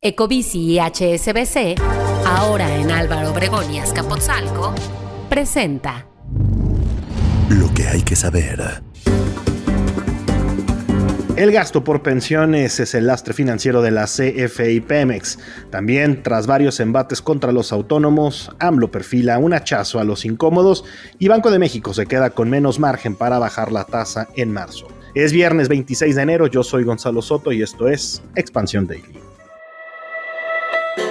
Ecobici y HSBC, ahora en Álvaro Obregón y Azcapotzalco, presenta Lo que hay que saber. El gasto por pensiones es el lastre financiero de la CFE y Pemex. También, tras varios embates contra los autónomos, AMLO perfila un hachazo a los incómodos y Banco de México se queda con menos margen para bajar la tasa en marzo. Es viernes 26 de enero, yo soy Gonzalo Soto y esto es Expansión Daily.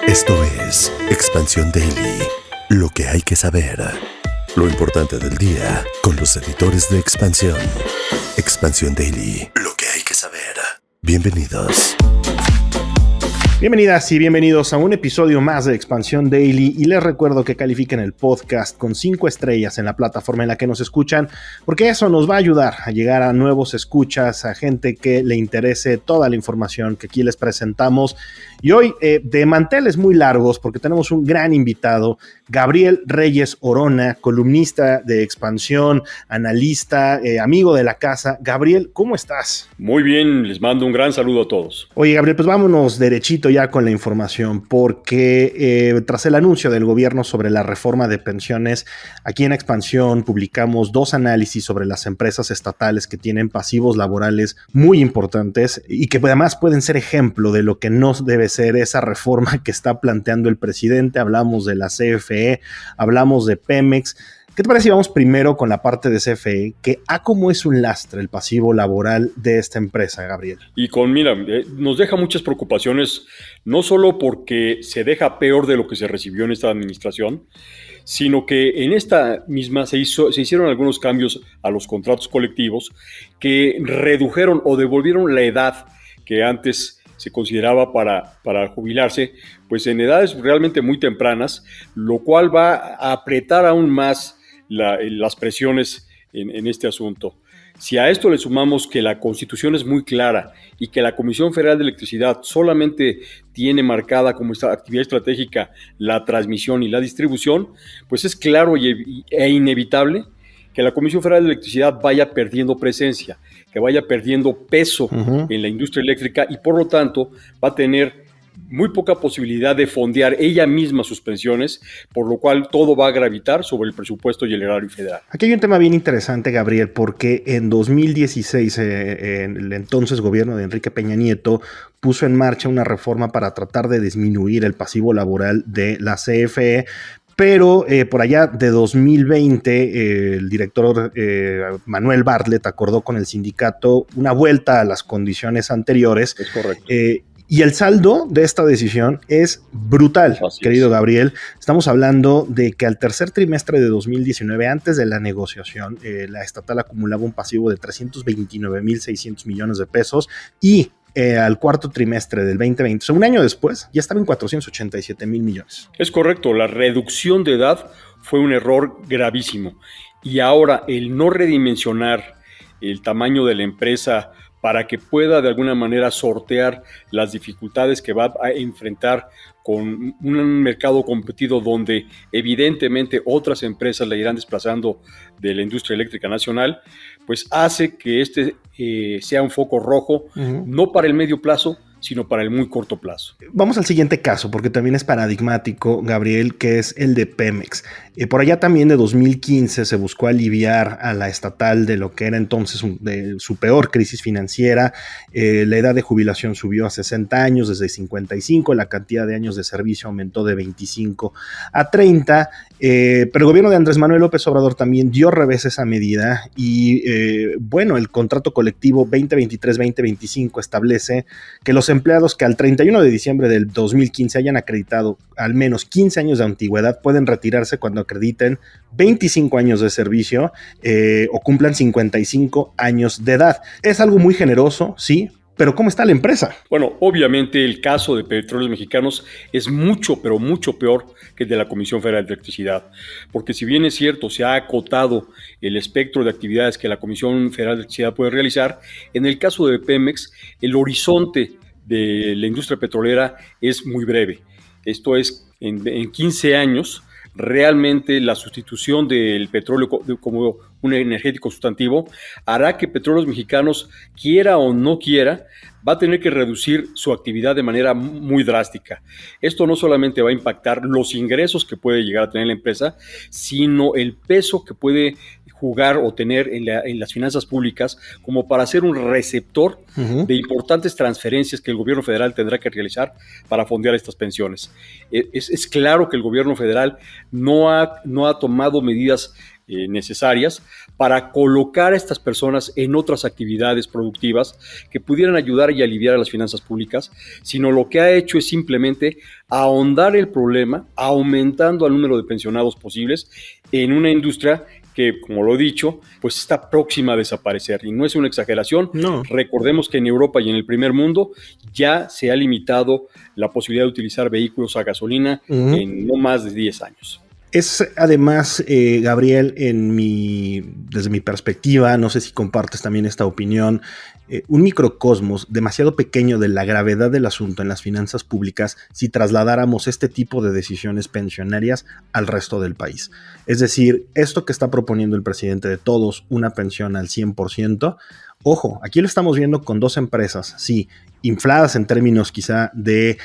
Esto es Expansión Daily. Lo que hay que saber. Lo importante del día con los editores de Expansión. Expansión Daily. Lo que hay que saber. Bienvenidos. Bienvenidas y bienvenidos a un episodio más de Expansión Daily y les recuerdo que califiquen el podcast con 5 estrellas en la plataforma en la que nos escuchan, porque eso nos va a ayudar a llegar a nuevos escuchas, a gente que le interese toda la información que aquí les presentamos. Y hoy de manteles muy largos, porque tenemos un gran invitado, Gabriel Reyes Orona, columnista de Expansión, analista, amigo de la casa. Gabriel, ¿cómo estás? Muy bien, les mando un gran saludo a todos. Oye, Gabriel, pues vámonos derechito ya con la información, porque tras el anuncio del gobierno sobre la reforma de pensiones, aquí en Expansión publicamos 2 análisis sobre las empresas estatales que tienen pasivos laborales muy importantes y que además pueden ser ejemplo de lo que no debe ser esa reforma que está planteando el presidente. Hablamos de la CFE, hablamos de Pemex. ¿Qué te parece si vamos primero con la parte de CFE, que cómo es un lastre el pasivo laboral de esta empresa, Gabriel? Y mira, nos deja muchas preocupaciones, no solo porque se deja peor de lo que se recibió en esta administración, sino que en esta misma se hicieron algunos cambios a los contratos colectivos que redujeron o devolvieron la edad que antes se consideraba para jubilarse, pues en edades realmente muy tempranas, lo cual va a apretar aún más las presiones en este asunto. Si a esto le sumamos que la Constitución es muy clara y que la Comisión Federal de Electricidad solamente tiene marcada como esta actividad estratégica la transmisión y la distribución, pues es claro e inevitable que la Comisión Federal de Electricidad vaya perdiendo presencia, que vaya perdiendo peso en la industria eléctrica y por lo tanto va a tener muy poca posibilidad de fondear ella misma sus pensiones, por lo cual todo va a gravitar sobre el presupuesto y el erario federal. Aquí hay un tema bien interesante, Gabriel, porque en 2016 el entonces gobierno de Enrique Peña Nieto puso en marcha una reforma para tratar de disminuir el pasivo laboral de la CFE, pero por allá de 2020 el director Manuel Bartlett acordó con el sindicato una vuelta a las condiciones anteriores. Es correcto. Y el saldo de esta decisión es brutal, querido Gabriel. Estamos hablando de que al tercer trimestre de 2019, antes de la negociación, la estatal acumulaba un pasivo de 329,600 millones de pesos y al cuarto trimestre del 2020, o sea, un año después, ya estaba en 487,000 millones. Es correcto, la reducción de edad fue un error gravísimo. Y ahora el no redimensionar el tamaño de la empresa para que pueda de alguna manera sortear las dificultades que va a enfrentar con un mercado competido donde evidentemente otras empresas la irán desplazando de la industria eléctrica nacional, pues hace que este sea un foco rojo, no para el medio plazo, sino para el muy corto plazo. Vamos al siguiente caso, porque también es paradigmático, Gabriel, que es el de Pemex. Por allá también de 2015 se buscó aliviar a la estatal de lo que era entonces de su peor crisis financiera. La edad de jubilación subió a 60 años, desde 55, la cantidad de años de servicio aumentó de 25 a 30, pero el gobierno de Andrés Manuel López Obrador también dio revés a esa medida y bueno, el contrato colectivo 2023-2025 establece que los empleados que al 31 de diciembre del 2015 hayan acreditado al menos 15 años de antigüedad pueden retirarse cuando acrediten 25 años de servicio o cumplan 55 años de edad. Es algo muy generoso, sí, pero ¿cómo está la empresa? Bueno, obviamente el caso de Petróleos Mexicanos es mucho, pero mucho peor que el de la Comisión Federal de Electricidad, porque si bien es cierto, se ha acotado el espectro de actividades que la Comisión Federal de Electricidad puede realizar, en el caso de Pemex, el horizonte de la industria petrolera es muy breve. Esto es, en 15 años realmente la sustitución del petróleo como un energético sustantivo hará que Petróleos Mexicanos, quiera o no quiera, va a tener que reducir su actividad de manera muy drástica. Esto no solamente va a impactar los ingresos que puede llegar a tener la empresa, sino el peso que puede jugar o tener en las finanzas públicas como para ser un receptor de importantes transferencias que el gobierno federal tendrá que realizar para fondear estas pensiones. Es claro que el gobierno federal no ha tomado medidas necesarias para colocar a estas personas en otras actividades productivas que pudieran ayudar y aliviar a las finanzas públicas, sino lo que ha hecho es simplemente ahondar el problema, aumentando el número de pensionados posibles en una industria que, como lo he dicho, pues está próxima a desaparecer. Y no es una exageración. No. Recordemos que en Europa y en el primer mundo ya se ha limitado la posibilidad de utilizar vehículos a gasolina en no más de 10 años. Es además, Gabriel, desde mi perspectiva, no sé si compartes también esta opinión, un microcosmos demasiado pequeño de la gravedad del asunto en las finanzas públicas si trasladáramos este tipo de decisiones pensionarias al resto del país. Es decir, esto que está proponiendo el presidente de todos, una pensión al 100%, ojo, aquí lo estamos viendo con dos empresas, sí, infladas en términos quizá de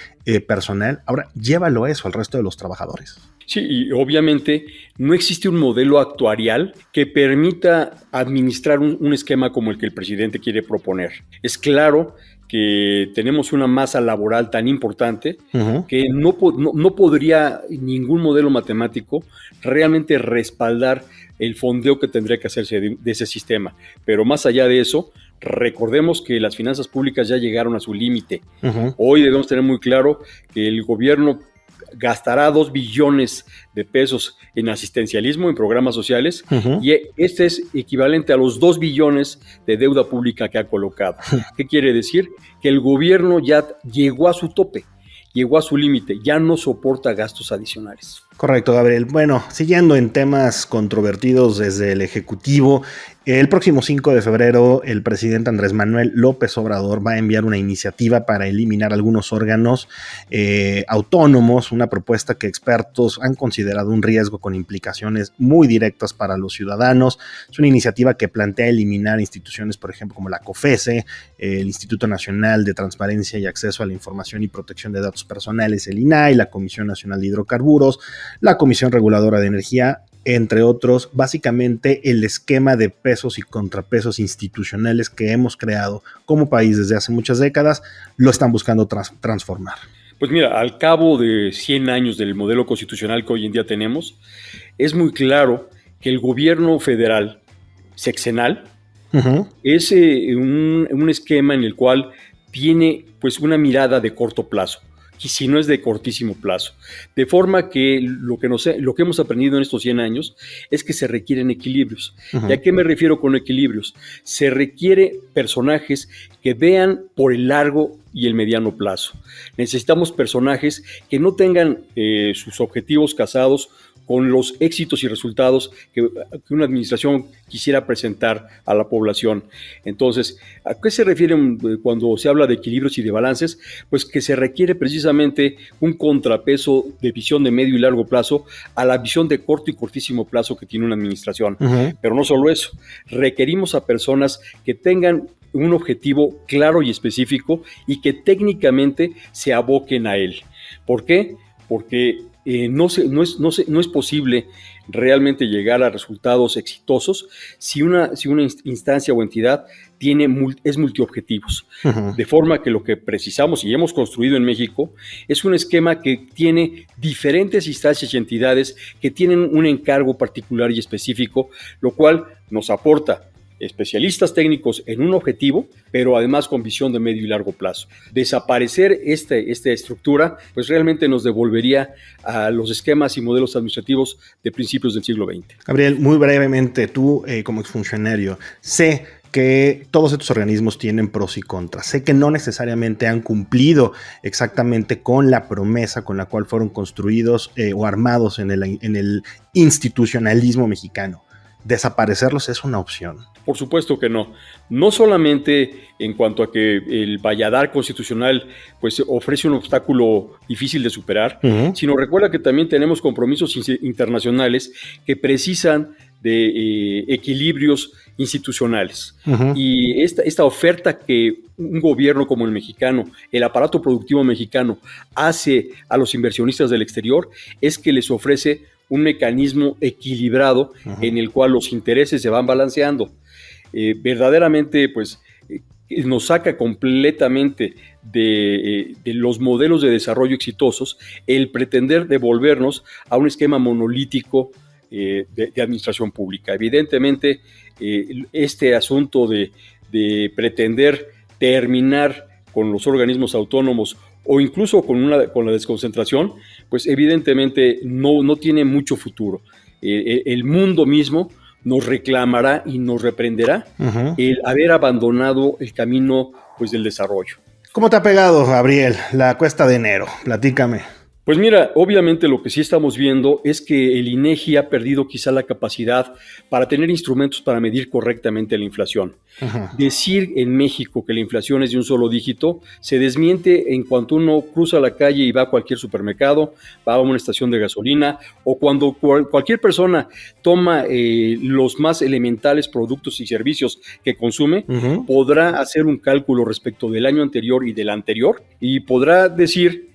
personal. Ahora, llévalo eso al resto de los trabajadores. Sí, y obviamente no existe un modelo actuarial que permita administrar un esquema como el que el presidente quiere proponer. Es claro que tenemos una masa laboral tan importante que no podría ningún modelo matemático realmente respaldar el fondeo que tendría que hacerse de ese sistema. Pero más allá de eso, recordemos que las finanzas públicas ya llegaron a su límite. Hoy debemos tener muy claro que el gobierno gastará 2 billones de pesos en asistencialismo, en programas sociales, y este es equivalente a los 2 billones de deuda pública que ha colocado. ¿Qué quiere decir? Que el gobierno ya llegó a su tope, llegó a su límite, ya no soporta gastos adicionales. Correcto, Gabriel. Bueno, siguiendo en temas controvertidos desde el Ejecutivo, el próximo 5 de febrero el presidente Andrés Manuel López Obrador va a enviar una iniciativa para eliminar algunos órganos autónomos, una propuesta que expertos han considerado un riesgo con implicaciones muy directas para los ciudadanos. Es una iniciativa que plantea eliminar instituciones, por ejemplo, como la COFESE, el Instituto Nacional de Transparencia y Acceso a la Información y Protección de Datos Personales, el INAI, la Comisión Nacional de Hidrocarburos, la Comisión Reguladora de Energía, entre otros. Básicamente el esquema de pesos y contrapesos institucionales que hemos creado como país desde hace muchas décadas lo están buscando transformar. Pues mira, al cabo de 100 años del modelo constitucional que hoy en día tenemos, es muy claro que el gobierno federal sexenal es un esquema en el cual tiene pues una mirada de corto plazo, y si no es de cortísimo plazo. De forma que lo que hemos aprendido en estos 100 años es que se requieren equilibrios. ¿Y a qué me refiero con equilibrios? Se requiere personajes que vean por el largo y el mediano plazo. Necesitamos personajes que no tengan sus objetivos casados con los éxitos y resultados que una administración quisiera presentar a la población. Entonces, ¿a qué se refiere cuando se habla de equilibrios y de balances? Pues que se requiere precisamente un contrapeso de visión de medio y largo plazo a la visión de corto y cortísimo plazo que tiene una administración. Pero no solo eso, requerimos a personas que tengan un objetivo claro y específico y que técnicamente se aboquen a él. ¿Por qué? Porque no es posible realmente llegar a resultados exitosos si una instancia o entidad es multiobjetivos. De forma que lo que precisamos y hemos construido en México es un esquema que tiene diferentes instancias y entidades que tienen un encargo particular y específico, lo cual nos aporta especialistas técnicos en un objetivo, pero además con visión de medio y largo plazo. Desaparecer esta estructura, pues realmente nos devolvería a los esquemas y modelos administrativos de principios del siglo XX. Gabriel, muy brevemente, tú como exfuncionario, sé que todos estos organismos tienen pros y contras. Sé que no necesariamente han cumplido exactamente con la promesa con la cual fueron construidos o armados en el institucionalismo mexicano. ¿Desaparecerlos es una opción? Por supuesto que no. No solamente en cuanto a que el valladar constitucional pues, ofrece un obstáculo difícil de superar, sino recuerda que también tenemos compromisos internacionales que precisan de equilibrios institucionales. Y esta oferta que un gobierno como el mexicano, el aparato productivo mexicano, hace a los inversionistas del exterior es que les ofrece un mecanismo equilibrado en el cual los intereses se van balanceando. Verdaderamente, pues, nos saca completamente de los modelos de desarrollo exitosos el pretender devolvernos a un esquema monolítico de administración pública. Evidentemente, este asunto de pretender terminar con los organismos autónomos o incluso con la desconcentración, pues evidentemente no tiene mucho futuro. El mundo mismo nos reclamará y nos reprenderá el haber abandonado el camino pues, del desarrollo. ¿Cómo te ha pegado, Gabriel, la cuesta de enero? Platícame. Pues mira, obviamente lo que sí estamos viendo es que el INEGI ha perdido quizá la capacidad para tener instrumentos para medir correctamente la inflación. Decir en México que la inflación es de un solo dígito se desmiente en cuanto uno cruza la calle y va a cualquier supermercado, va a una estación de gasolina o cuando cualquier persona toma los más elementales productos y servicios que consume, podrá hacer un cálculo respecto del año anterior y del anterior y podrá decir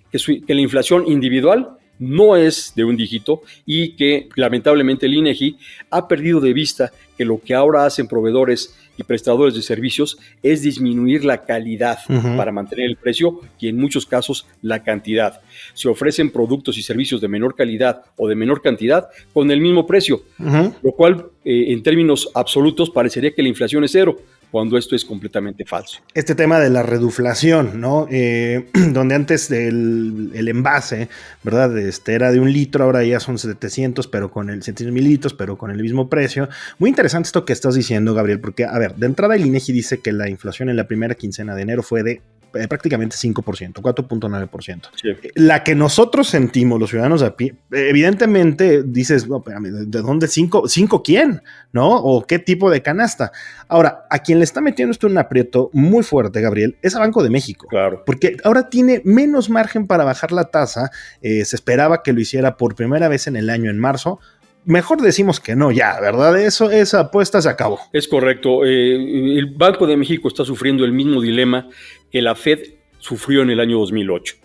que la inflación individual no es de un dígito y que lamentablemente el INEGI ha perdido de vista que lo que ahora hacen proveedores y prestadores de servicios es disminuir la calidad para mantener el precio y en muchos casos la cantidad. Se ofrecen productos y servicios de menor calidad o de menor cantidad con el mismo precio, lo cual en términos absolutos parecería que la inflación es cero, cuando esto es completamente falso. Este tema de la reduflación, ¿no? Donde antes el envase, ¿verdad? Era de 1 litro, ahora ya son 700, pero con el 700 mililitros, pero con el mismo precio. Muy interesante esto que estás diciendo, Gabriel, porque, a ver, de entrada el INEGI dice que la inflación en la primera quincena de enero fue de prácticamente 5%, 4.9%. Sí. La que nosotros sentimos, los ciudadanos a pie, evidentemente dices, no, espérame, ¿de dónde 5? ¿5 quién? ¿No? ¿O qué tipo de canasta? Ahora, a quien le está metiendo esto en un aprieto muy fuerte, Gabriel, es a Banco de México. Claro. Porque ahora tiene menos margen para bajar la tasa. Se esperaba que lo hiciera por primera vez en el año, en marzo. Mejor decimos que no ya, ¿verdad? Esa apuesta se acabó. Es correcto. El Banco de México está sufriendo el mismo dilema que la Fed sufrió en el año 2008.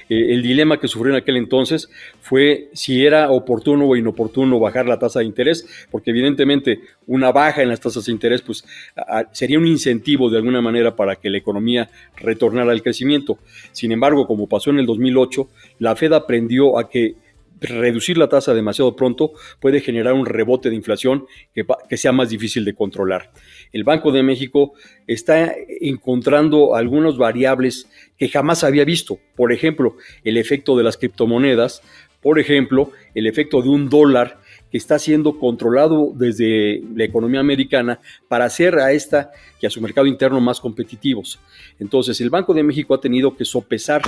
El dilema que sufrió en aquel entonces fue si era oportuno o inoportuno bajar la tasa de interés, porque evidentemente una baja en las tasas de interés pues, sería un incentivo de alguna manera para que la economía retornara al crecimiento. Sin embargo, como pasó en el 2008, la Fed aprendió a que reducir la tasa demasiado pronto puede generar un rebote de inflación que sea más difícil de controlar. El Banco de México está encontrando algunas variables que jamás había visto. Por ejemplo, el efecto de las criptomonedas, por ejemplo, el efecto de un dólar que está siendo controlado desde la economía americana para hacer a esta y a su mercado interno más competitivos. Entonces, el Banco de México ha tenido que sopesar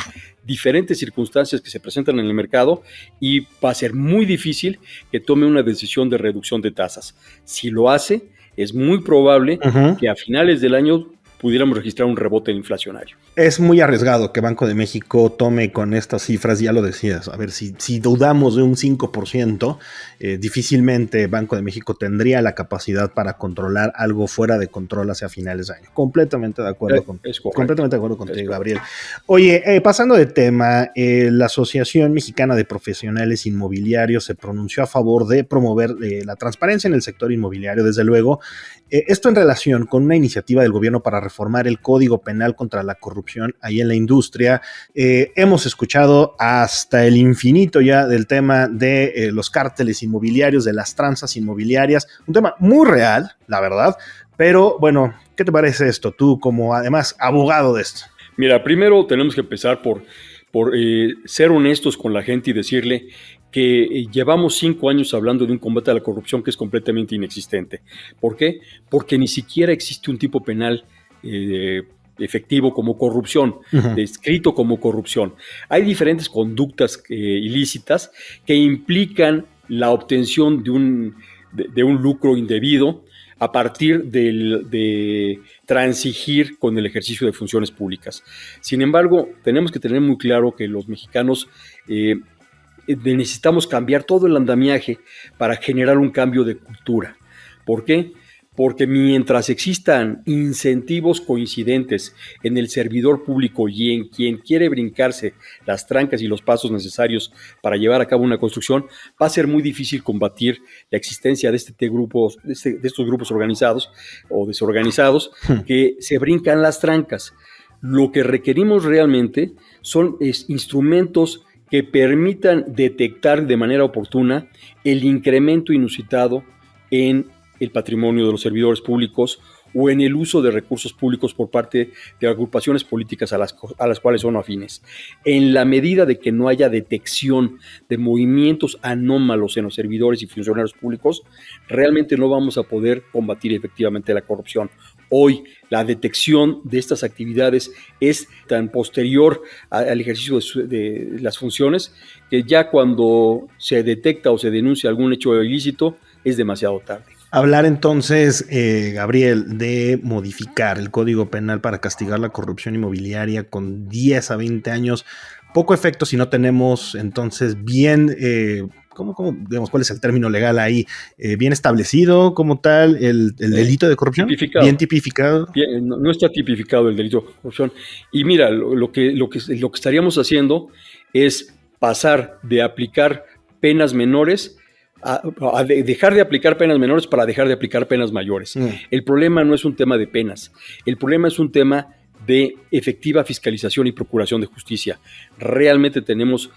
diferentes circunstancias que se presentan en el mercado y va a ser muy difícil que tome una decisión de reducción de tasas. Si lo hace, es muy probable que a finales del año pudiéramos registrar un rebote inflacionario. Es muy arriesgado que Banco de México tome con estas cifras, ya lo decías, a ver, si dudamos de un 5%, difícilmente Banco de México tendría la capacidad para controlar algo fuera de control hacia finales de año. Completamente de acuerdo contigo, Gabriel. Oye, pasando de tema, la Asociación Mexicana de Profesionales Inmobiliarios se pronunció a favor de promover la transparencia en el sector inmobiliario, desde luego. Esto en relación con una iniciativa del gobierno para reformar el Código Penal contra la corrupción ahí en la industria. Hemos escuchado hasta el infinito ya del tema de los cárteles inmobiliarios, de las tranzas inmobiliarias, un tema muy real, la verdad, pero bueno, ¿qué te parece esto? Tú como además abogado de esto. Mira, primero tenemos que empezar por ser honestos con la gente y decirle que llevamos 5 años hablando de un combate a la corrupción que es completamente inexistente. ¿Por qué? Porque ni siquiera existe un tipo penal efectivo como corrupción, descrito como corrupción. Hay diferentes conductas ilícitas que implican la obtención de un lucro indebido a partir de transigir con el ejercicio de funciones públicas. Sin embargo, tenemos que tener muy claro que los mexicanos necesitamos cambiar todo el andamiaje para generar un cambio de cultura. ¿Por qué? Porque mientras existan incentivos coincidentes en el servidor público y en quien quiere brincarse las trancas y los pasos necesarios para llevar a cabo una construcción, va a ser muy difícil combatir la existencia de estos grupos organizados o desorganizados que se brincan las trancas. Lo que requerimos realmente son instrumentos que permitan detectar de manera oportuna el incremento inusitado en el patrimonio de los servidores públicos o en el uso de recursos públicos por parte de agrupaciones políticas a las cuales son afines. En la medida de que no haya detección de movimientos anómalos en los servidores y funcionarios públicos, realmente no vamos a poder combatir efectivamente la corrupción. Hoy la detección de estas actividades es tan posterior al ejercicio de las funciones que ya cuando se detecta o se denuncia algún hecho ilícito es demasiado tarde. Hablar entonces, Gabriel, de modificar el Código Penal para castigar la corrupción inmobiliaria con 10 a 20 años, poco efecto si no tenemos entonces bien, digamos, ¿cuál es el término legal ahí? Bien establecido como tal el delito de corrupción. Tipificado. Bien tipificado. Bien, no está tipificado el delito de corrupción. Y mira, lo que estaríamos haciendo es pasar de aplicar penas menores a dejar de aplicar penas menores para dejar de aplicar penas mayores. El problema no es un tema de penas, el problema es un tema de efectiva fiscalización y procuración de justicia. Realmente tenemos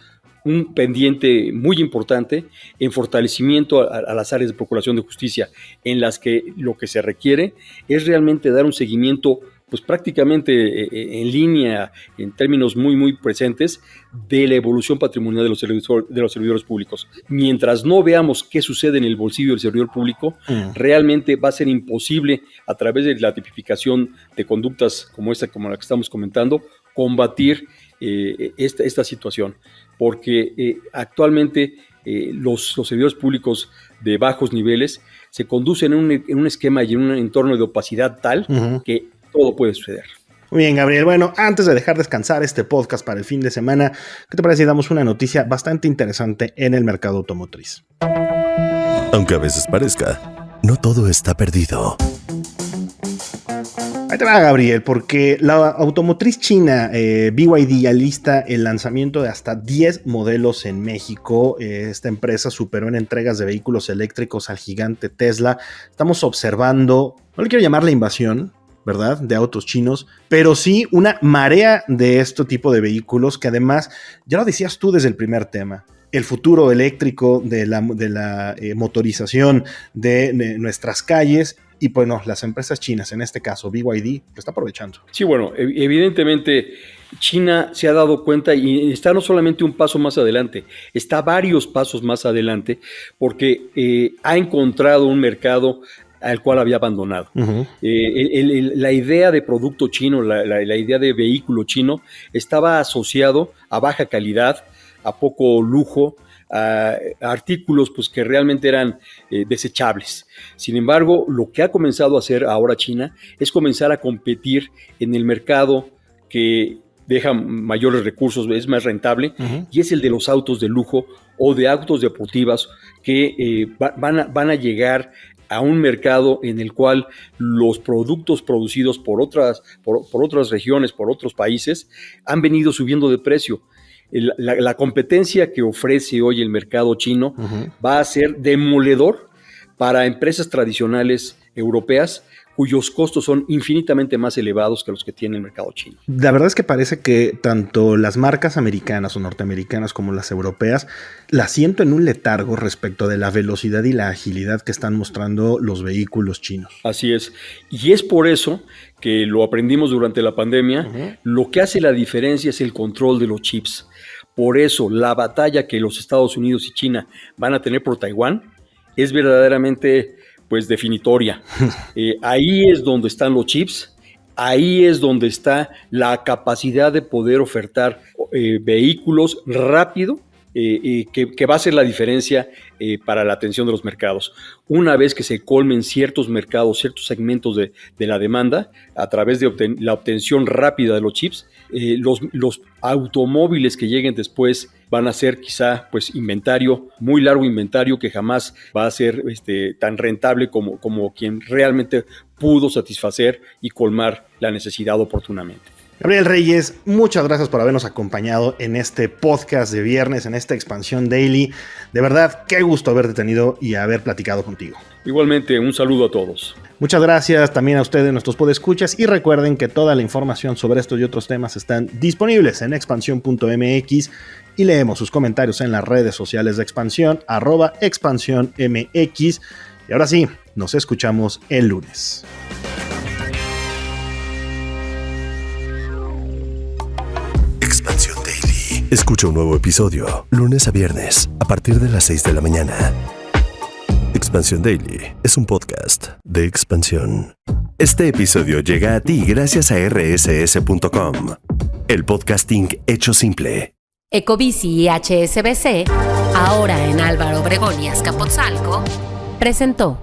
un pendiente muy importante en fortalecimiento a las áreas de procuración de justicia, en las que lo que se requiere es realmente dar un seguimiento pues prácticamente en línea, en términos muy, muy presentes, de la evolución patrimonial de los servidores públicos. Mientras no veamos qué sucede en el bolsillo del servidor público, realmente va a ser imposible, a través de la tipificación de conductas como esta, como la que estamos comentando, combatir esta situación. Porque actualmente los servidores públicos de bajos niveles se conducen en un esquema y en un entorno de opacidad tal que todo puede suceder. Muy bien, Gabriel. Bueno, antes de dejar descansar este podcast para el fin de semana, ¿qué te parece si damos una noticia bastante interesante en el mercado automotriz? Aunque a veces parezca, no todo está perdido. Ahí te va, Gabriel, porque la automotriz china BYD alista el lanzamiento de hasta 10 modelos en México. Esta empresa superó en entregas de vehículos eléctricos al gigante Tesla. Estamos observando, no le quiero llamar la invasión, ¿verdad?, de autos chinos, pero sí una marea de este tipo de vehículos que además, ya lo decías tú desde el primer tema, el futuro eléctrico de la motorización de nuestras calles. Y bueno, las empresas chinas, en este caso BYD, lo está aprovechando. Sí, bueno, evidentemente China se ha dado cuenta y está no solamente un paso más adelante, está varios pasos más adelante porque ha encontrado un mercado al cual había abandonado. La idea de producto chino, la idea de vehículo chino estaba asociado a baja calidad, a poco lujo, a artículos pues, que realmente eran desechables. Sin embargo, lo que ha comenzado a hacer ahora China es comenzar a competir en el mercado que deja mayores recursos, es más rentable, y es el de los autos de lujo o de autos deportivas que van a llegar a un mercado en el cual los productos producidos por otras regiones, por otros países, han venido subiendo de precio. La competencia que ofrece hoy el mercado chino va a ser demoledor para empresas tradicionales europeas cuyos costos son infinitamente más elevados que los que tiene el mercado chino. La verdad es que parece que tanto las marcas americanas o norteamericanas como las europeas las siento en un letargo respecto de la velocidad y la agilidad que están mostrando los vehículos chinos. Así es. Y es por eso que lo aprendimos durante la pandemia, lo que hace la diferencia es el control de los chips. Por eso la batalla que los Estados Unidos y China van a tener por Taiwán es verdaderamente pues definitoria. Ahí es donde están los chips, ahí es donde está la capacidad de poder ofertar vehículos rápido que va a ser la diferencia para la atención de los mercados. Una vez que se colmen ciertos mercados, ciertos segmentos de la demanda, a través de la obtención rápida de los chips, los automóviles que lleguen después van a ser quizá pues inventario, muy largo inventario que jamás va a ser tan rentable como quien realmente pudo satisfacer y colmar la necesidad oportunamente. Gabriel Reyes, muchas gracias por habernos acompañado en este podcast de viernes, en esta Expansión Daily. De verdad, qué gusto haberte tenido y haber platicado contigo. Igualmente, un saludo a todos. Muchas gracias también a ustedes, nuestros podescuchas, y recuerden que toda la información sobre estos y otros temas están disponibles en expansión.mx y leemos sus comentarios en las redes sociales de Expansión, @expansiónmx. Y ahora sí, nos escuchamos el lunes. Expansión Daily. Escucha un nuevo episodio lunes a viernes a partir de las 6 de la mañana. Expansión Daily es un podcast de Expansión. Este episodio llega a ti gracias a rss.com, el podcasting hecho simple. Ecobici y HSBC, ahora en Álvaro Obregón y Azcapotzalco, presentó